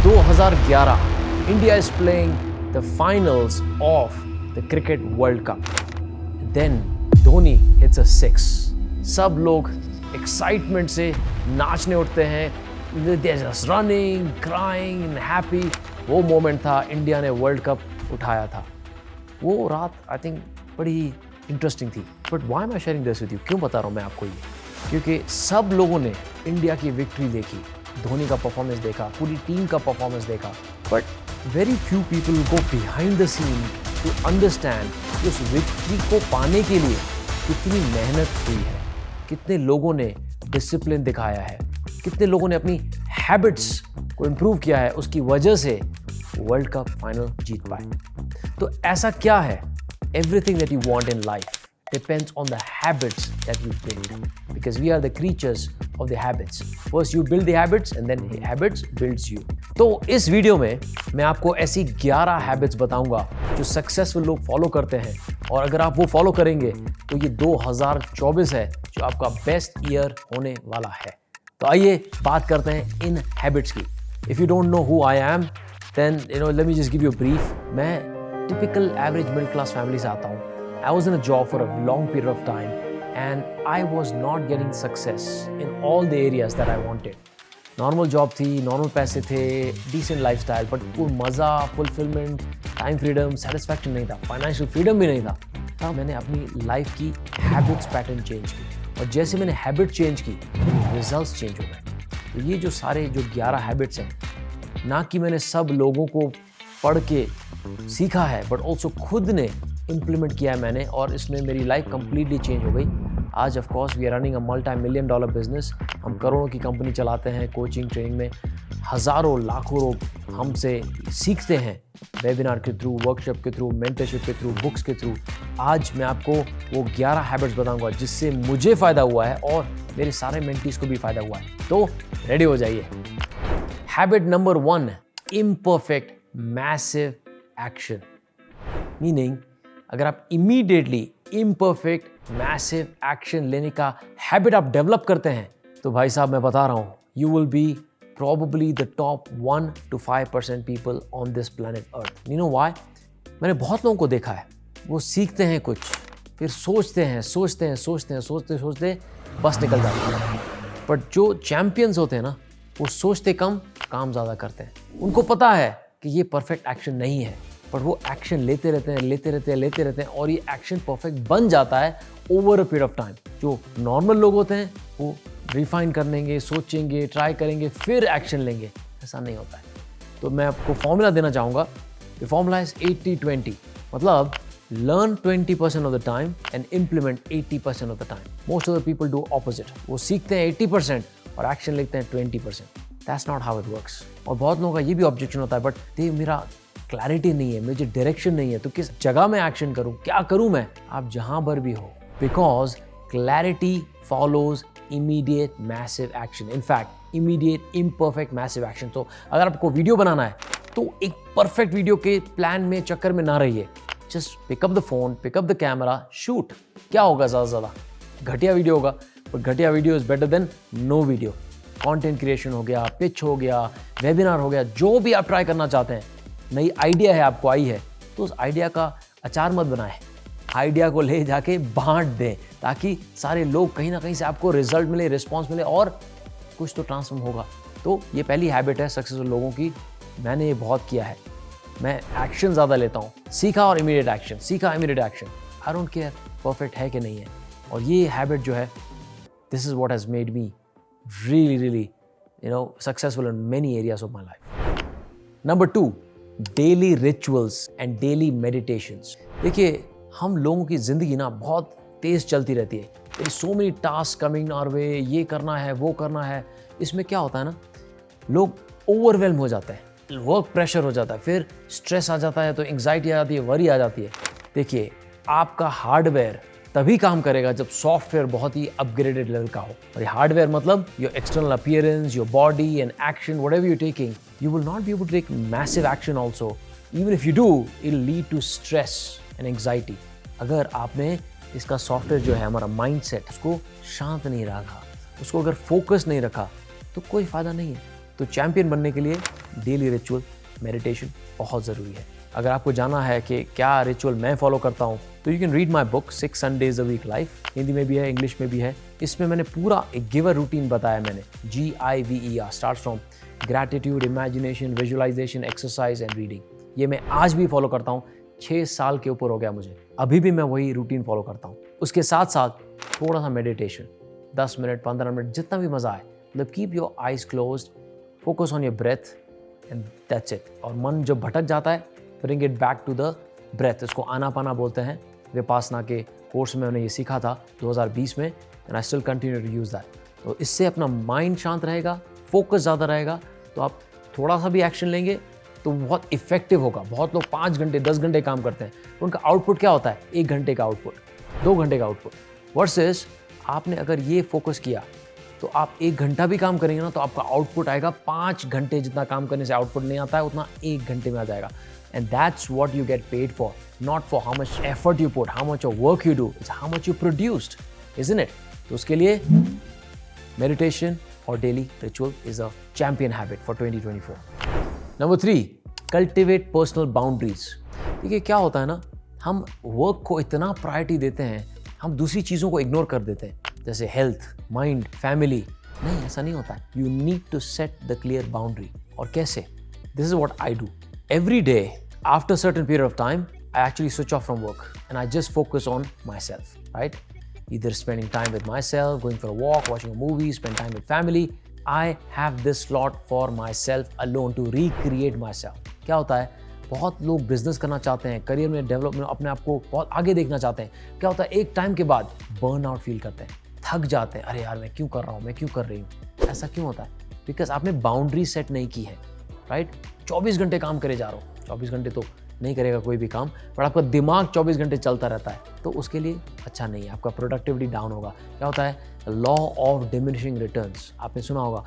2011, India is playing the finals of the Cricket World Cup. Then Dhoni hits a six. सब लोग excitement से नाचने उठते हैं. They're just running, crying and happy. वो moment था, इंडिया ने वर्ल्ड कप उठाया था. वो रात आई थिंक बड़ी इंटरेस्टिंग थी. But why am I sharing this with you? क्यों बता रहा हूँ मैं आपको ये? क्योंकि सब लोगों ने इंडिया की विक्ट्री देखी, धोनी का परफॉर्मेंस देखा, पूरी टीम का परफॉर्मेंस देखा. But very few people go behind the scene to understand कि उस विक्ट्री को पाने के लिए कितनी मेहनत हुई है, कितने लोगों ने डिसिप्लिन दिखाया है, कितने लोगों ने अपनी हैबिट्स को इम्प्रूव किया है. उसकी वजह से वर्ल्ड कप फाइनल जीत पाए. तो ऐसा क्या है? Everything that you want in life depends on the habits that you build, because we are the creatures of the habits. First you build the habits and then habits builds you. तो इस video में मैं आपको ऐसी 11 habits बताऊंगा जो successful लोग follow करते हैं, और अगर आप वो फॉलो करेंगे तो ये 2024 है जो आपका बेस्ट ईयर होने वाला है. तो आइए बात करते हैं इन हैबिट्स की. If you don't know who I am, then let me just give you a brief. मैं typical average middle class family से आता हूँ. I was in a job for a long period of time and I was not getting success in all the areas that I wanted. Normal job थी, normal पैसे थे, decent lifestyle, but वो मज़ा, fulfillment, time freedom, satisfaction नहीं था, financial freedom भी नहीं था. तब मैंने अपनी लाइफ की habits pattern change की, और जैसे मैंने habit change की, results change हो गए. तो ये जो 11 habits हैं, ना कि मैंने सब लोगों को पढ़ के सीखा है, बट ऑल्सो खुद ने इम्प्लीमेंट किया है मैंने, और इसमें मेरी लाइफ कंप्लीटली चेंज हो गई. आज of course we are running a multi million dollar business. हम करोड़ों की कंपनी चलाते हैं. कोचिंग ट्रेनिंग में हज़ारों लाखों लोग हमसे सीखते हैं, वेबिनार के थ्रू, वर्कशॉप के थ्रू, मेंटरशिप के थ्रू, बुक्स के थ्रू. आज मैं आपको वो 11 हैबिट्स बताऊंगा जिससे मुझे फ़ायदा हुआ है और मेरे सारे मेंटीज को भी फ़ायदा हुआ है. तो रेडी हो जाइए. Habit number 1, imperfect massive action. Meaning अगर आप इमीडिएटली इम्परफेक्ट मैसिव एक्शन लेने का हैबिट आप डेवलप करते हैं, तो भाई साहब मैं बता रहा हूँ, you will be probably the top 1 to 5% people on this planet Earth. You know why? मैंने बहुत लोगों को देखा है, वो सीखते हैं कुछ, फिर सोचते बस निकल जाते हैं. बट जो चैम्पियंस होते हैं ना, वो सोचते कम, काम ज़्यादा करते हैं. उनको पता है कि ये परफेक्ट एक्शन नहीं है, पर वो एक्शन लेते रहते हैं, और ये एक्शन परफेक्ट बन जाता है over a period of time. जो नॉर्मल लोग होते हैं वो रिफाइन करेंगे, सोचेंगे, ट्राई करेंगे, फिर एक्शन लेंगे. ऐसा नहीं होता है. तो मैं आपको फॉर्मूला देना चाहूँगा. The formula is 80-20. मतलब learn 20% of the time and implement 80% of the time. Most of the people do opposite. वो सीखते हैं 80% और एक्शन लेते हैं 20%. That's not how it works. और बहुत लोगों का ये भी ऑब्जेक्शन होता है, बट मेरा क्लैरिटी नहीं है, मुझे डायरेक्शन नहीं है, तो किस जगह में एक्शन करूं, क्या करूं मैं? आप जहां पर भी हो, because clarity follows immediate massive action. In fact immediate imperfect massive action. तो अगर आपको वीडियो बनाना है तो एक परफेक्ट वीडियो के प्लान में, चक्कर में ना रहिए. Just pick up the phone, pick up the camera, shoot. क्या होगा ज़्यादा से ज़्यादा? घटिया वीडियो होगा, बट घटिया video is better then no video. Content creation हो गया, पिच हो गया, वेबिनार हो गया, जो भी आप ट्राई करना चाहते हैं, नई आइडिया है आपको आई है, तो उस आइडिया का अचार मत बनाएं. आइडिया को ले जाके बांट दें, ताकि सारे लोग कहीं ना कहीं से आपको रिजल्ट मिले, रिस्पांस मिले, और कुछ तो ट्रांसफॉर्म होगा. तो ये पहली हैबिट है सक्सेसफुल लोगों की. मैंने ये बहुत किया है. मैं एक्शन ज़्यादा लेता हूँ. सीखा और इमीडिएट एक्शन, सीखा immediate action. I don't care perfect है कि नहीं है. और ये हैबिट जो है, this is what has made me really successful in many areas of my life. Number 2, daily rituals and daily meditations. देखिए, हम लोगों की ज़िंदगी ना बहुत तेज़ चलती रहती है. There so many task coming our way, ये करना है, वो करना है. इसमें क्या होता है ना, लोग ओवरवेल्म हो जाते हैं, वर्क प्रेशर हो जाता है, फिर स्ट्रेस आ जाता है, तो एंग्जाइटी आ जाती है, वरी आ जाती है. देखिए, आपका हार्डवेयर तभी काम करेगा जब सॉफ्टवेयर बहुत ही अपग्रेडेड लेवल का हो. और ये हार्डवेयर मतलब your external appearance, your body and action, whatever you taking, you will not be able to take massive action also. Even if you do, it'll lead to stress and anxiety. अगर आपने इसका software जो है, हमारा mindset, उसको शांत नहीं रखा, उसको अगर फोकस नहीं रखा, तो कोई फ़ायदा नहीं है. तो चैंपियन बनने के लिए डेली रिचुअल मेडिटेशन बहुत ज़रूरी है। अगर आपको जाना है कि क्या रिचुअल मैं फॉलो करता हूँ तो you can read my book 6 Sundays a Week life. Hindi में भी है, इंग्लिश में भी है। इसमें मैंने पूरा एक गिवर रूटीन बताया मैंने, GIVER, start from gratitude, imagination, visualisation, exercise and reading. ये मैं आज भी फॉलो करता हूँ, 6 साल के ऊपर हो गया मुझे, अभी भी मैं वही रूटीन फॉलो करता हूँ। उसके साथ साथ थोड़ा सा मेडिटेशन, 10 मिनट 15 मिनट जितना भी मज़ा आए, मतलब keep your eyes closed, focus on your breath and that's it. और मन जब भटक जाता है, bring it back to the breath. इसको आनापाना बोलते हैं। विपासना के कोर्स में मैंने ये सीखा था 2020 में, and I still continue to use that. तो इससे अपना माइंड शांत रहेगा, फोकस ज़्यादा रहेगा, तो आप थोड़ा सा भी एक्शन लेंगे तो बहुत इफेक्टिव होगा। बहुत लोग 5 घंटे 10 घंटे काम करते हैं, तो उनका आउटपुट क्या होता है? 1 घंटे का आउटपुट, 2 घंटे का आउटपुट। वर्सेस आपने अगर ये फोकस किया तो आप 1 घंटा भी काम करेंगे ना, तो आपका आउटपुट आएगा 5 घंटे। जितना काम करने से आउटपुट नहीं आता है उतना 1 घंटे में आ जाएगा। And that's what you get paid for, not for how much effort you put, how much work you do, it's how much you produced, isn't it? तो उसके लिए मेडिटेशन और daily ritual is a champion habit for 2024। Number 3, cultivate personal boundaries. देखिए क्या होता है ना, हम वर्क को इतना प्रायोरिटी देते हैं, हम दूसरी चीज़ों को इग्नोर कर देते हैं, जैसे हेल्थ, माइंड, फैमिली। नहीं, ऐसा नहीं होता है। You need to set the clear boundary. और कैसे? This is what I do every day. After certain period of time I actually switch off from work and I just focus on my self, right? Either spending time with myself, going for a walk, watching a movie, spend time with family. I have this slot for myself alone to recreate myself. क्या होता है, बहुत लोग business करना चाहते हैं, career में development, अपने आप को बहुत आगे देखना चाहते हैं। क्या होता है, एक टाइम के बाद बर्न आउट फील करते हैं, थक जाते हैं। अरे यार, मैं क्यों कर रहा हूँ, मैं क्यों कर रही हूँ? ऐसा क्यों होता है? बिकॉज आपने बाउंड्री सेट नहीं की है, राइट? 24 घंटे काम करे जा रहा हूँ, 24 घंटे तो नहीं करेगा कोई भी काम, पर आपका दिमाग 24 घंटे चलता रहता है, तो उसके लिए अच्छा नहीं है। आपका प्रोडक्टिविटी डाउन होगा। क्या होता है, लॉ ऑफ डिमिनिशिंग रिटर्न्स, आपने सुना होगा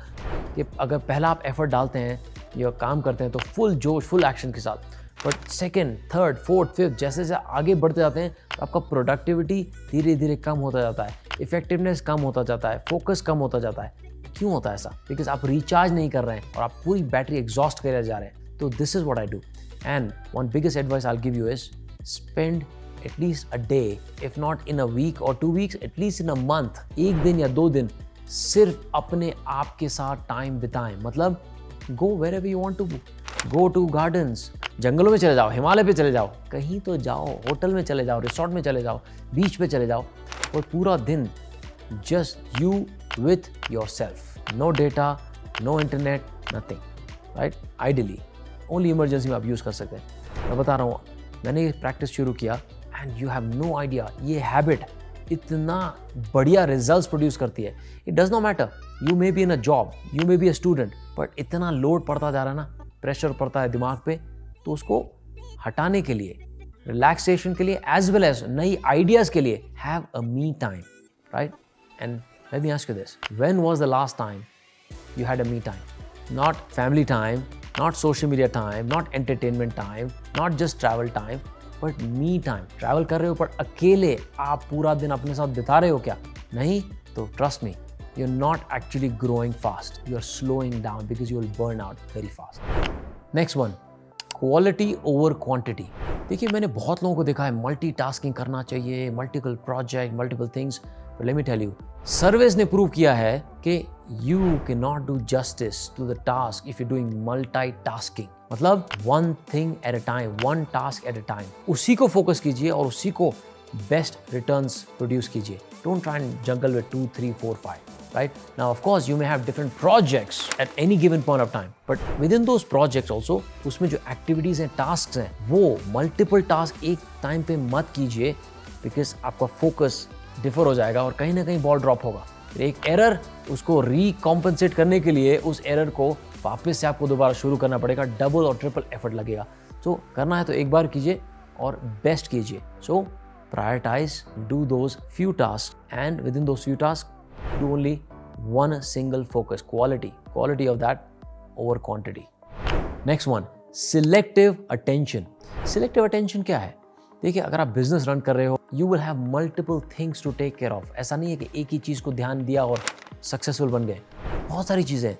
कि अगर पहला आप एफर्ट डालते हैं या काम करते हैं तो फुल जोश, फुल एक्शन के साथ, but second, third, fourth, fifth जैसे जैसे आगे बढ़ते जाते हैं तो आपका प्रोडक्टिविटी धीरे धीरे कम होता जाता है, इफेक्टिवनेस कम होता जाता है, फोकस कम होता जाता है। क्यों होता है ऐसा? बिकॉज आप रिचार्ज नहीं कर रहे हैं और आप पूरी बैटरी एग्जॉस्ट करे जा रहे हैं। तो this is what I do. And one biggest advice I'll give you is spend at least a day, if not in a week or 2 weeks, at least in a month, 1 दिन या 2 दिन सिर्फ अपने आप के साथ टाइम बिताएं। मतलब go wherever you want to go to gardens, जंगलों में चले जाओ, हिमालय पे चले जाओ, कहीं तो जाओ, होटल में चले जाओ, रिसोर्ट में चले जाओ, बीच पे चले जाओ, और पूरा दिन just you with yourself, no data, no internet, nothing, right? Ideally only emergency में आप यूज़ कर सकते हैं। मैं बता रहा हूँ, मैंने ये प्रैक्टिस शुरू किया and you have no idea, ये हैबिट इतना बढ़िया रिजल्ट्स प्रोड्यूस करती है। It does not matter, you may be in a job, you may be a student, but इतना लोड पड़ता जा रहा है ना, प्रेशर पड़ता है दिमाग पे, तो उसको हटाने के लिए, रिलैक्सेशन के लिए, एज वेल एज नई आइडियाज़ के लिए, have a me time, right? And let me ask you this, when was the last time you had a me time? Not family time, not social media time, not entertainment time, not just travel time, but me time. Travel कर रहे हो पर अकेले आप पूरा दिन अपने साथ बिता रहे हो क्या? नहीं, तो trust me, you're not actually growing fast. You're slowing down because you will burn out very fast. Next one, quality over quantity. देखिए, मैंने बहुत लोगों को देखा है मल्टीटास्किंग करना चाहिए, multiple project, multiple things, but let me tell you, surveys ने प्रूव किया है कि you cannot do justice to the task if you're doing multitasking. मतलब one thing at a time, one task at a time. उसी को focus कीजिए और उसी को बेस्ट रिटर्न्स प्रोड्यूस कीजिए. Don't try and juggle with 2, 3, 4, 5. Right? Now, of course, you may have different projects at any given point of time, but within those projects also, उसमें जो activities हैं, tasks हैं, वो multiple tasks एक time पे मत कीजिए, because आपका focus differ हो जाएगा और कहीं ना कहीं ball drop होगा. फिर एक error, उसको recompensate करने के लिए उस error को वापस से आपको दोबारा शुरू करना पड़ेगा, double और triple effort लगेगा. So, करना है तो एक बार कीजिए और best कीजिए. So, prioritize, do those few tasks, and within those few tasks, do only one single focus, quality of that over quantity. Next one, selective attention. Selective attention क्या है? देखिए, अगर आप बिजनेस रन कर रहे हो, you will have multiple things to take care of. ऐसा नहीं है कि एक ही चीज़ को ध्यान दिया और सक्सेसफुल बन गए. बहुत सारी चीज़ें हैं,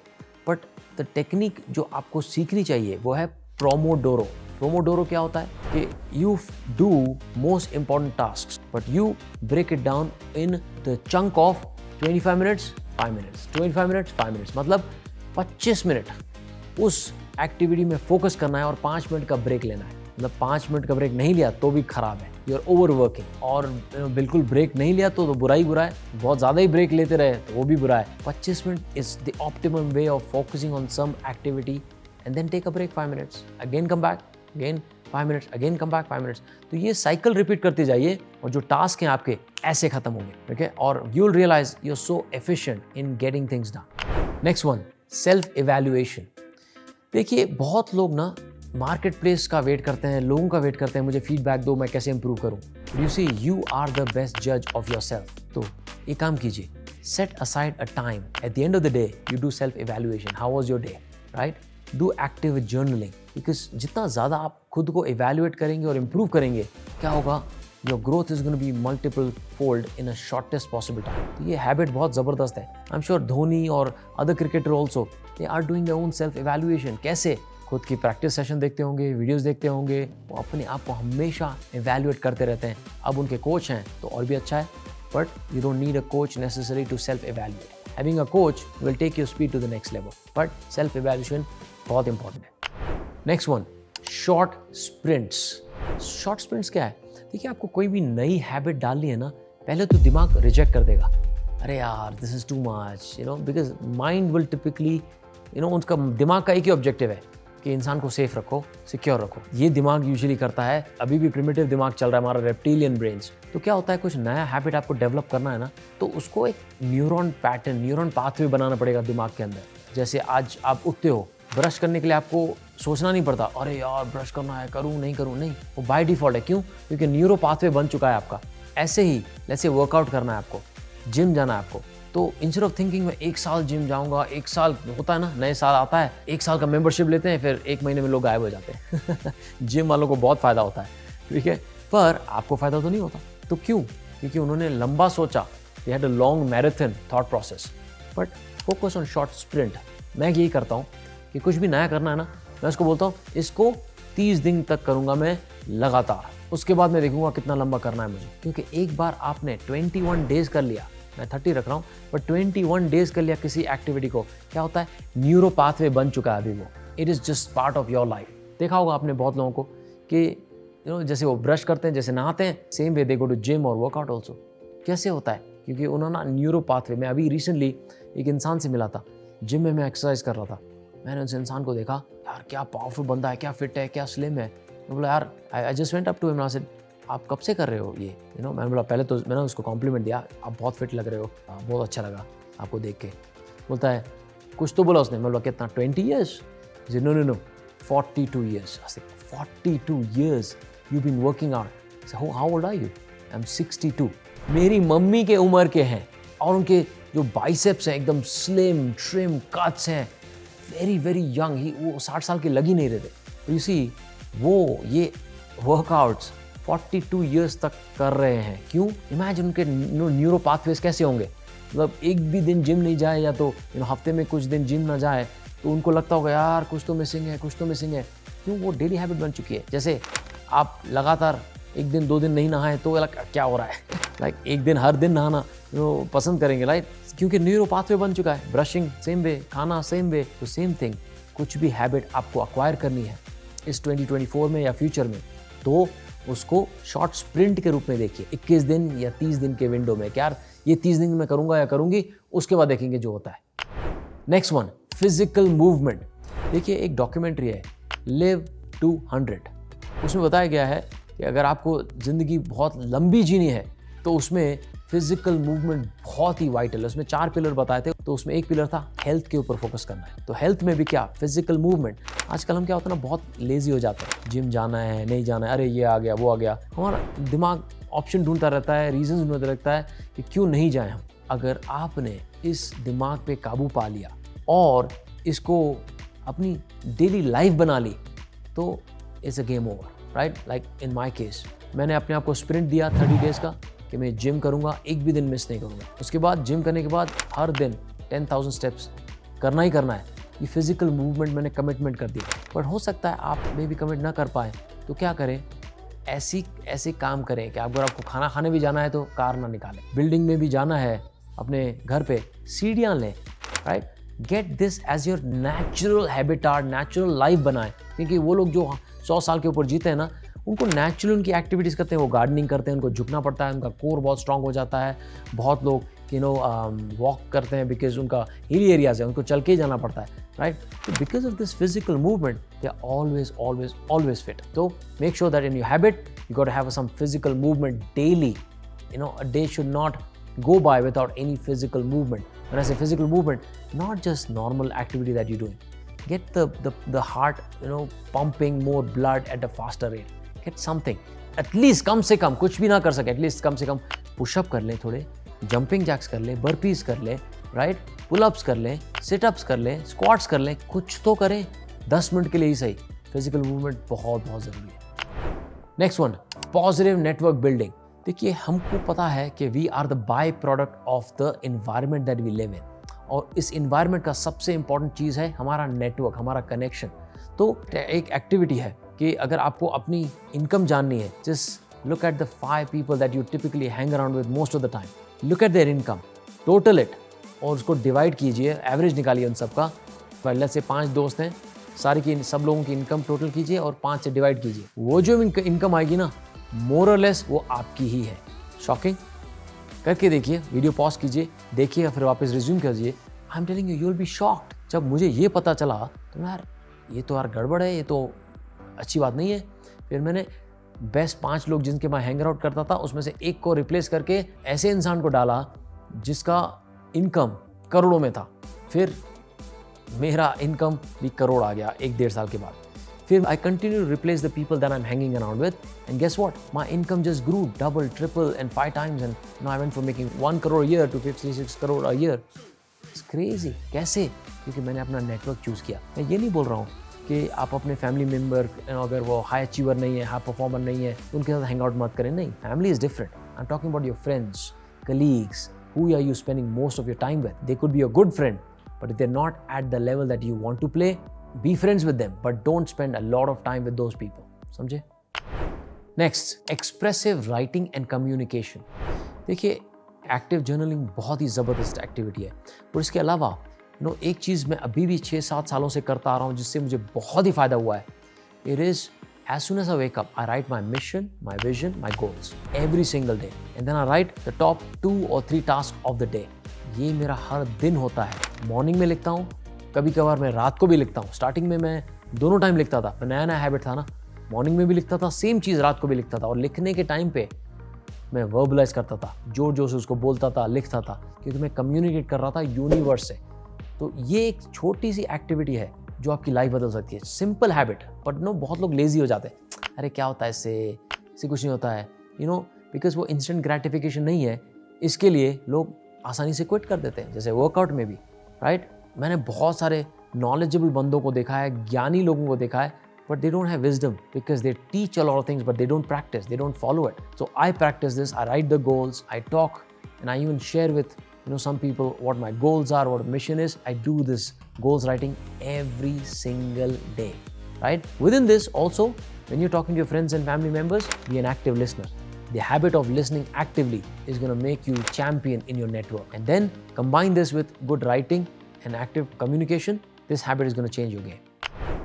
but द टेक्निक जो आपको सीखनी चाहिए वो है प्रोमोडोरो। प्रोमोडोरो क्या होता है कि you do most important task but you break it down in the chunk of 25 minutes 5 minutes, 25 minutes 5 minutes, मतलब 25 मिनट उस एक्टिविटी में फोकस करना है और 5 मिनट का ब्रेक लेना है। मतलब 5 मिनट का ब्रेक नहीं लिया तो भी खराब है, यू आर ओवर वर्किंग। और बिल्कुल ब्रेक नहीं लिया तो बुरा ही बुरा है, बहुत ज़्यादा ही ब्रेक लेते रहे तो वो भी बुरा है। 25 minute is the optimum way of focusing on some activity and then take a break 5 minutes, again come back, again 5 minutes, again come back 5 minutes. तो ये साइकिल रिपीट करते जाइए और जो टास्क हैं आपके ऐसे खत्म होंगे, ठीक है, और you will realise you are so efficient in getting things done. Next one, self evaluation. देखिए बहुत लोग ना मार्केट प्लेस का वेट करते हैं, लोगों का वेट करते हैं, मुझे फीडबैक दो, मैं कैसे इंप्रूव करूं। You see you are the best जज ऑफ योर सेल्फ। तो एक काम कीजिए, set aside a time at the end of the day, you do self evaluation, how was your day, right. Do active journaling, because जितना ज़्यादा आप खुद को इवैल्यूएट करेंगे और इम्प्रूव करेंगे, क्या होगा, your growth is gonna be multiple fold in a shortest possible time. तो ये हैबिट बहुत ज़बरदस्त है। आई एम श्योर धोनी और other cricketer also they are doing their own self evaluation. कैसे? खुद की प्रैक्टिस सेशन देखते होंगे, वीडियोस देखते होंगे, वो अपने आप को हमेशा इवैल्यूएट करते रहते हैं। अब उनके कोच हैं तो और भी अच्छा है, but you don't need a coach necessary to self evaluate. Having a coach will take your speed to the next level, but self evaluation बहुत इंपॉर्टेंट है। Next one, short sprints. Short sprints क्या है? देखिए आपको कोई भी नई habit डालनी है ना, पहले तो दिमाग रिजेक्ट कर देगा, अरे यार this is too much, you know, because mind will typically, you know, उसका दिमाग का एक ही ऑब्जेक्टिव है कि इंसान को सेफ रखो, सिक्योर रखो। ये दिमाग यूजुअली करता है, अभी भी प्रिमिटिव दिमाग चल रहा है हमारा, रेप्टिलियन ब्रेन्स। तो क्या होता है, कुछ नया हैबिट आपको डेवलप करना है ना, तो उसको एक न्यूरॉन पैटर्न, न्यूरॉन पाथवे बनाना पड़ेगा दिमाग के अंदर। जैसे आज आप उठते हो, ब्रश करने के लिए आपको सोचना नहीं पड़ता, अरे यार ब्रश करना है, करूँ नहीं करूँ, नहीं, वो बाय डिफॉल्ट है। क्यों? क्योंकि न्यूरो पाथवे बन चुका है आपका। ऐसे ही जैसे वर्कआउट करना है आपको, जिम जाना है आपको, तो इंस्टेड ऑफ थिंकिंग मैं 1 साल जिम जाऊंगा, 1 साल होता है ना, नए साल आता है, 1 साल का मेंबरशिप लेते हैं, फिर 1 महीने में लोग गायब हो जाते हैं। जिम वालों को बहुत फायदा होता है, ठीक है, पर आपको फायदा तो नहीं होता। तो क्यों? क्योंकि उन्होंने लंबा सोचा, they had a long marathon thought process, but focus on short sprint. मैं यही करता हूँ कि कुछ भी नया करना है ना, मैं उसको बोलता हूँ इसको 30 दिन तक करूँगा मैं लगातार, उसके बाद मैं देखूंगा कितना लंबा करना है मुझे। क्योंकि एक बार आपने 21 डेज कर लिया, मैं 30 रख रहा हूँ, बट 21 डेज कर लिया किसी एक्टिविटी को, क्या होता है, न्यूरो पाथवे बन चुका है अभी वो, it is just part of your life. देखा होगा आपने बहुत लोगों को कि यू नो, जैसे वो ब्रश करते हैं, जैसे नहाते हैं, same way they go to gym और वर्कआउट ऑल्सो। कैसे होता है? क्योंकि उन्होंने न्यूरो पाथवे, मैं अभी रिसेंटली एक इंसान से मिला था, जिम में मैं एक्सरसाइज कर रहा था, मैंने उस इंसान को देखा, यार क्या पावरफुल बंदा है, क्या फिट है, क्या स्लिम है। मैं बोला यार, I just went up to him, I said आप कब से कर रहे हो ये, यू नो। मैंने बोला, पहले तो मैंने उसको कॉम्प्लीमेंट दिया, आप बहुत फिट लग रहे हो, बहुत अच्छा लगा आपको देख के। बोलता है, कुछ तो बोला उसने। मैं बोला कितना, 20 years? No no no, 42 years. 42 years you been working out. How old are you? I am 62। मेरी मम्मी के उम्र के हैं और उनके जो बाइसेप्स हैं एकदम स्लिम ट्रिम कट्स हैं, वेरी वेरी यंग, ही वो 60 साल के लग ही नहीं रहे थे। यू सी, वो ये वर्कआउट्स 42 ईयर्स तक कर रहे हैं। क्यों? इमेजिन उनके न्यूरो पाथवेज कैसे होंगे। मतलब एक भी दिन जिम नहीं जाए, या तो हफ्ते में कुछ दिन जिम ना जाए, तो उनको लगता होगा यार कुछ तो मिसिंग है, कुछ तो मिसिंग है। क्यों? वो डेली हैबिट बन चुकी है। जैसे आप लगातार 1 दिन 2 दिन नहीं नहाए तो क्या हो रहा है, लाइक एक दिन हर दिन नहाना पसंद करेंगे, राइट, क्योंकि न्यूरो पाथवे बन चुका है। ब्रशिंग सेम वे, खाना सेम वे, तो सेम थिंग, कुछ भी हैबिट आपको अक्वायर करनी है इस 2024 में या फ्यूचर में, तो उसको शॉर्ट स्प्रिंट के रूप में देखिए, 21 दिन या 30 दिन के विंडो में, क्या ये 30 दिन में करूंगा या करूंगी, उसके बाद देखेंगे जो होता है। Next one, physical movement. देखिए एक डॉक्यूमेंट्री है, लिव टू 100, उसमें बताया गया है कि अगर आपको ज़िंदगी बहुत लंबी जीनी है तो उसमें फिजिकल मूवमेंट बहुत ही वाइटल है। उसमें 4 पिलर बताए थे, तो उसमें एक पिलर था हेल्थ के ऊपर फोकस करना है। तो हेल्थ में भी क्या, फिजिकल मूवमेंट। आजकल हम क्या होता है ना, बहुत लेजी हो जाते हैं, जिम जाना है नहीं जाना है, अरे ये आ गया वो आ गया, हमारा दिमाग ऑप्शन ढूंढता रहता है, रीजन ढूंढता रहता है कि क्यों नहीं जाए हम। अगर आपने इस दिमाग पे काबू पा लिया और इसको अपनी डेली लाइफ बना ली, तो it's a game over, right. Like in my case, मैंने अपने आप को स्प्रिंट दिया 30 डेज का कि मैं जिम करूंगा, एक भी दिन मिस नहीं करूंगा। उसके बाद जिम करने के बाद हर दिन 10,000 स्टेप्स करना ही करना है, ये फिजिकल मूवमेंट मैंने कमिटमेंट कर दिया, बट हो सकता है आप मे भी कमिट ना कर पाए, तो क्या करें, ऐसे काम करें कि अगर आपको खाना खाने भी जाना है तो कार ना निकालें, बिल्डिंग में भी जाना है अपने घर पे सीढ़ियाँ लें, right. Get this as your natural habitat, natural life बनाएं, क्योंकि वो लोग जो 100 साल के ऊपर जीते हैं ना, उनको नेचुरल उनकी एक्टिविटीज़ करते हैं, वो गार्डनिंग करते हैं, उनको झुकना पड़ता है, उनका कोर बहुत स्ट्रांग हो जाता है। बहुत लोग वॉक करते हैं बिकॉज उनका हिली एरियाज है, उनको चल के ही जाना पड़ता है, राइट। तो because of this physical movement they are always fit. तो make sure that in your habit you got to have some physical movement daily. A day should not go by without any physical movement. When I say physical movement, not just normal activity that you're doing. Get the heart, pumping more blood at a faster rate. Get something. At least कम से कम, कुछ भी ना कर सके, at least कम से कम pushup कर लें, थोड़े जंपिंग जैक्स कर लें, बर्पीज कर लें, राइट, पुलअप्स कर लें, सिटअप्स कर लें, स्क्वाट्स कर लें, कुछ तो करें 10 मिनट के लिए ही सही। फिजिकल मूवमेंट बहुत ज़रूरी है। Next one, positive network building. देखिए, हमको पता है कि we are the by product of the environment that we live in, और इस एनवायरनमेंट का सबसे इंपॉर्टेंट चीज़ है हमारा नेटवर्क, हमारा कनेक्शन। तो एक एक्टिविटी है कि अगर आपको अपनी इनकम जाननी है, just look at the 5 people that you typically hang around with most of the time, look at there income, total it, और उसको डिवाइड कीजिए, एवरेज निकालिए उन सबका। पहले से 5 दोस्त हैं, सब लोगों की इनकम टोटल कीजिए और 5 से डिवाइड कीजिए। वो जो इनकम आएगी ना, मोर और लेस वो आपकी ही है। शॉकिंग? करके देखिए, वीडियो पॉज कीजिए, देखिए, फिर वापस रिज्यूम कीजिए। I am telling you will be shocked. जब मुझे ये पता चला तो यार, ये तो यार गड़बड़ है, ये तो अच्छी बात नहीं है। फिर मैंने बेस्ट 5 लोग जिनके मैं हैंग आउट करता था, उसमें से एक को रिप्लेस करके ऐसे इंसान को डाला जिसका इनकम करोड़ों में था। फिर मेरा इनकम भी करोड़ आ गया 1-1.5 साल के बाद। फिर I continue to replace the people that I'm hanging around with, and guess what? My income just grew double, triple, and 5 times, and now I went from making 1 crore a year to 56 crore a year. It's crazy. कैसे? क्योंकि मैंने अपना network choose किया। मैं ये नहीं बोल रहा हूँ कि आप अपने फैमिली मेम्बर, अगर वो हाई अचीवर नहीं है, हाई परफॉर्मर नहीं है, तो उनके साथ हैंग आउट मत करें। नहीं, family is different. I am talking about your friends, colleagues, who are you spending most of your time with? They could be a good friend, but if they're not at the level that you want to play, be friends with them, but don't spend a lot of time with those people. समझे? Next, expressive writing and communication. देखिए, active journaling बहुत ही ज़बरदस्त activity है, और इसके अलावा एक चीज़ मैं अभी भी 6-7 सालों से करता आ रहा हूँ जिससे मुझे बहुत ही फ़ायदा हुआ है। It is as soon as I wake up, I write my mission, my vision, my goals every single day, and then I write the top 2 or 3 tasks of the day. ये मेरा हर दिन होता है। मॉर्निंग में लिखता हूँ, कभी कभार मैं रात को भी लिखता हूँ। स्टार्टिंग में मैं दोनों टाइम लिखता था, नया हैबिट था ना, मॉर्निंग में भी लिखता था, सेम चीज़ रात को भी लिखता था, और लिखने के टाइम पे मैं वर्बलाइज करता था, जोर जोर से उसको बोलता था, लिखता था, क्योंकि मैं कम्युनिकेट कर रहा था यूनिवर्स से। तो ये एक छोटी सी एक्टिविटी है जो आपकी लाइफ बदल सकती है। सिंपल हैबिट, बट बहुत लोग लेजी हो जाते हैं। अरे क्या होता है इससे कुछ नहीं होता है, बिकॉज वो इंस्टेंट ग्रेटिफिकेशन नहीं है, इसके लिए लोग आसानी से क्विट कर देते हैं। जैसे वर्कआउट में भी, राइट। मैंने बहुत सारे नॉलेजेबल बंदों को देखा है, ज्ञानी लोगों को देखा है, but they don't have wisdom because they teach a lot of things but they don't practice, they don't follow it. So I practice this, I write the goals, I talk, and I even share with some people what my goals are, what the mission is. I do this goals writing every single day, right? Within this also, when you're talking to your friends and family members, be an active listener. The habit of listening actively is going to make you champion in your network. And then combine this with good writing and active communication. This habit is going to change your game.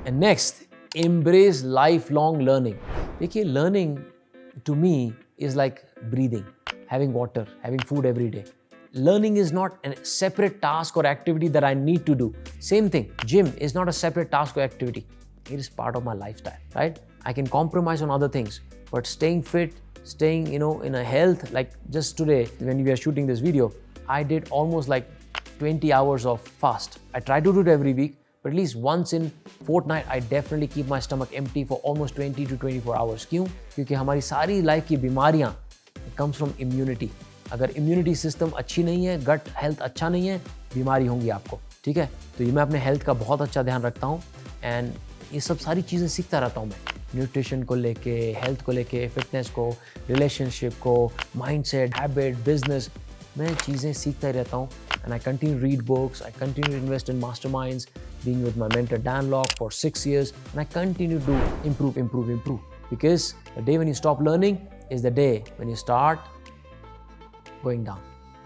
And next, embrace lifelong learning. देखिए, learning to me is like breathing, having water, having food every day. Learning is not a separate task or activity that I need to do. Same thing, gym is not a separate task or activity. It is part of my lifestyle, right? I can compromise on other things, but staying fit, staying, in a health, like just today when we are shooting this video, I did almost like 20 hours of fast. I try to do it every week, but at least once in fortnight, I definitely keep my stomach empty for almost 20 to 24 hours. क्यों? क्योंकि हमारी सारी life की बीमारियां comes from immunity. अगर immunity system अच्छी नहीं है, गट हेल्थ अच्छा नहीं है, बीमारी होंगी आपको, ठीक है? तो ये मैं अपने हेल्थ का बहुत अच्छा ध्यान रखता हूँ, एंड ये सब सारी चीज़ें सीखता रहता हूँ मैं, न्यूट्रिशन को लेके, हेल्थ को लेके, फिटनेस को, रिलेशनशिप को, माइंडसेट, हैबिट, बिजनेस, मैं चीज़ें सीखता ही रहता हूँ। And I continue read books, I continue invest in masterminds, being with my mentor Dan Locke for 6 years, and I continue to improve. Because the day when you stop learning is the day when you start going down.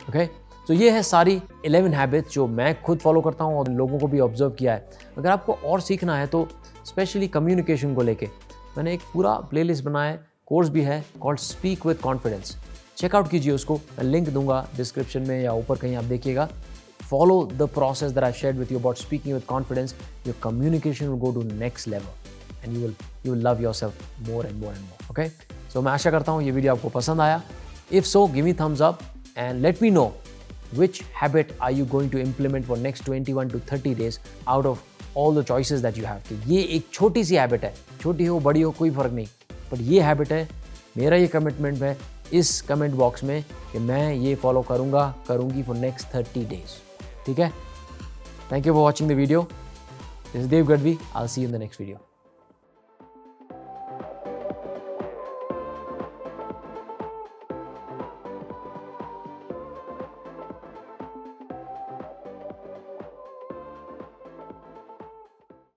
Okay? तो ये है सारी 11 habits जो मैं खुद follow करता हूँ और लोगों को भी ऑब्जर्व किया है. अगर आपको और सीखना है तो स्पेशली कम्युनिकेशन को लेके मैंने एक पूरा प्लेलिस्ट बनाया है, कोर्स भी है called speak with confidence. Check out कीजिए उसको, मैं लिंक दूंगा डिस्क्रिप्शन में या ऊपर कहीं आप देखिएगा. Follow the process that I shared with you about speaking with confidence. Your communication will go to next level and you will love yourself more and more. Okay, so मैं आशा करता हूँ ये वीडियो आपको पसंद आया. If so, give me thumbs up and let me know which habit are you going to implement for next 21 to 30 days out of all the choices that you have. कि ये एक छोटी सी हैबिट है, छोटी हो बड़ी हो कोई फ़र्क नहीं, बट ये हैबिट है, मेरा ये कमिटमेंट है इस कमेंट बॉक्स में कि मैं ये फॉलो करूँगी फॉर नेक्स्ट 30 days. ठीक है? Thank you for watching the video. This is Dev Gadhvi. I will see you in the next video.